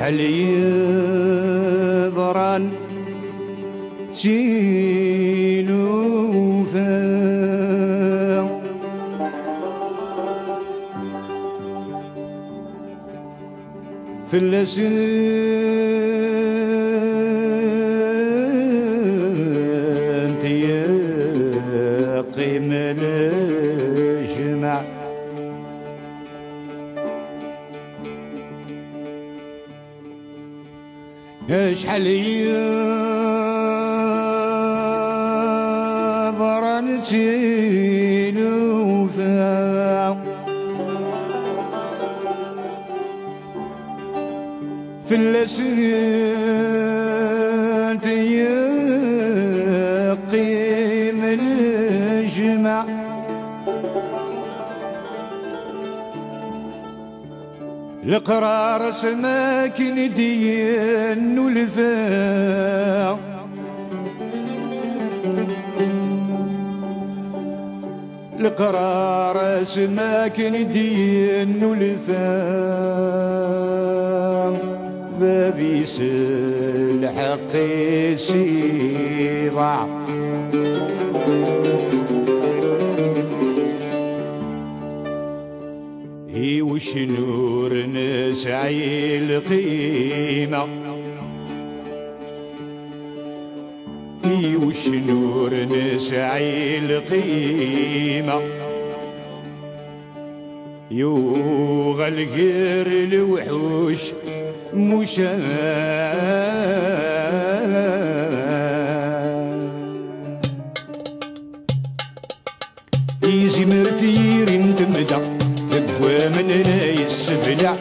شحال يضران تيلوفا في اللسان تيقيم الجمع شحال يضرن تيلوفا في اللسان تيقيم الجمع القرار سماك ندين ولفا القرار سماك ندين ولفا بابيس الحق سيضع وش نور نسعي القيمة وش نور نسعي القيمة يوغى الغير الوحوش مشا يزي مرفير انتمدا ومن لا يسبلع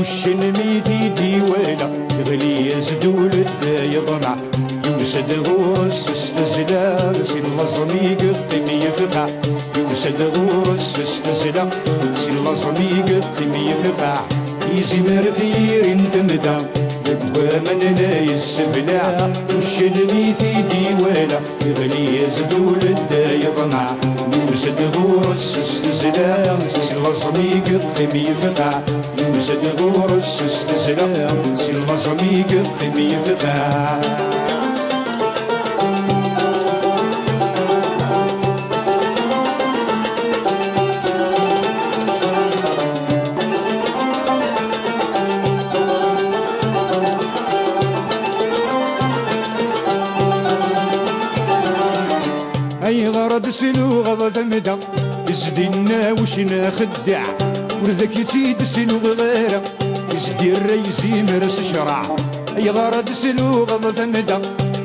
وش نميتي ديوانا يغلي يزدول يضمع يوسد غورس استزلا سي اللصمي قطم يفقع يوسد غورس استزلا سي اللصمي قطم يفقع يزي مرفير انتمدا ومن لا يسبلع وش نميتي ديوانا يغلي يزدول يضمع يوسد غورس استزلا سي اللصمي قطم يفقع يوسد غورس استزلا سي اللصمي قطم يفقع اي غرض سلو غض مدى ازدينا وشنا خدع ورذاك يتيد سلو غيره ازدي الريزي مرس شرع اي غرض سلو غض مدى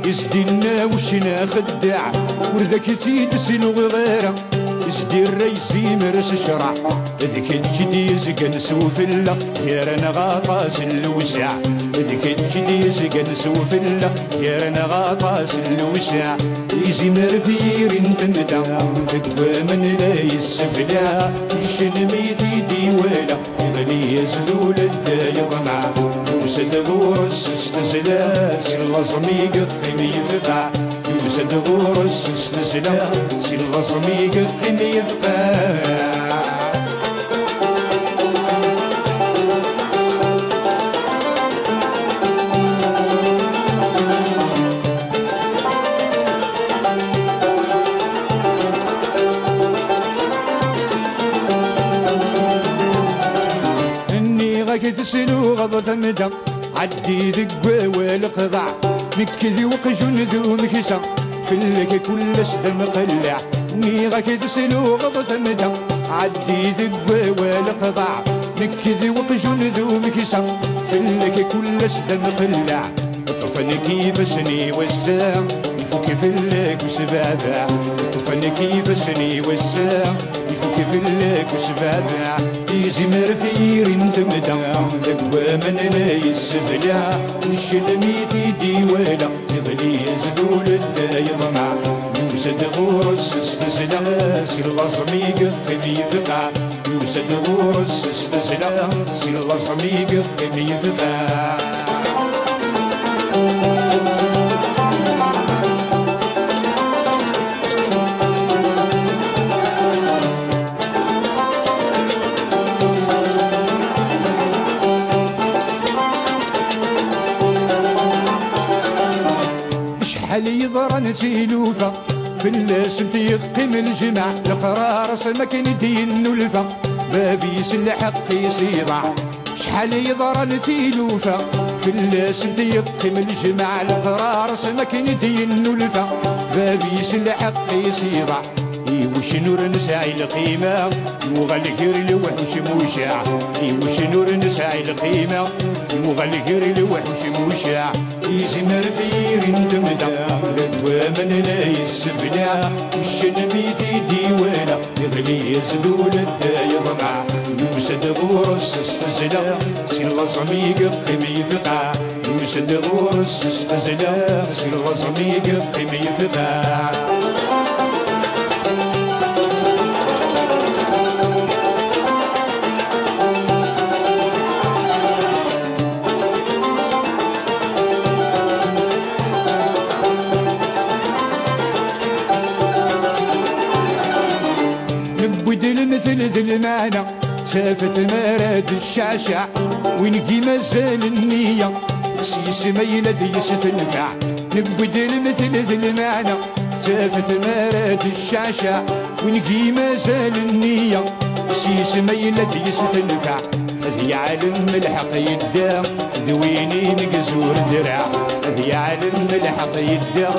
ازدينا وشنا خدع ورذاك يتيد سلو غيره ازدي الريزي مرس شرع ذيك الجدي زقن سوفلا يا غاطاس الوسع ذيك الجدي زقن سوفلا يا غاطاس الوسع يزي مرفير انتمدا تقوى من لا يسبلا الشنميتي ديوالا يغلي يزلول يضمع يوسد غورس استزلا سي اللصمي قطم يفقع يوسد غورس استزلا سي اللصمي قطم يفقع تسلو غض مدى عدي ذقوى والقضع مكذي وقجون ذو مكسا فلك كل سدم قلع نيغك تسلو غض مدى عدي ذقوى والقضع مكذي وقجون ذو مكسا فلك كل سدم قلع طفن كيف سني والسام يفك فلك وسبابع وفن كيفاش وسع يفك فلك وسبابع يزمر في رنت مدى دقوا من لا يسبلع وش الميت ديوالا يضلي يزدول الدايضمع يوسد غورس استسلع سي البصميق يفقع يوسد غورس استسلع سي البصميق يفقع شحال يضرن تيلوفا في الناس تيقيم الجمع القرار سمك ندين الفا بابي الحق يصيضع شحال يضرن تيلوفا في الناس تيقيم الجمع القرار سمك ندين الفا بابي الحق يصيضع وش نور نسعي القيمة وغلقر الوحوش موشع وش نور نسعي القيمة وغلقر الوحوش موشع يزمر في رند مدى ذكوى من لا يسبلع وش نميت ديوانا يغلي يزدول الدايضمع يوسد غورس استزلع سي البصميق قيم يفقع يوسد غورس استزلع سي البصميق قيم يفقع مثل ذي المعنى شافت مراد الشعشع ونقي مازال النية سيس ميلة ذي يستنفع نبدل مثل ذي المعنى شافت مراد الشعشع ونقي مازال النية سيس ميلة ذي يستنفع ذي عالم الحق يدا ذويني مقزور درع ذي عالم الحق يدا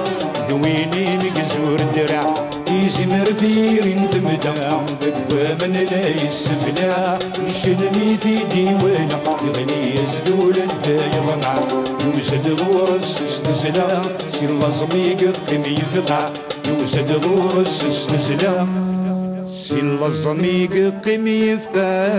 ذويني مقزور درع يزمر في رند مدى دقوا من لا يسبلع وش الميت ديوانا يغني يزدول الدايضمع يوسد غورس استسلع سي البصميق قيم يفقع يوسد غورس استسلع سي البصميق قيم يفقع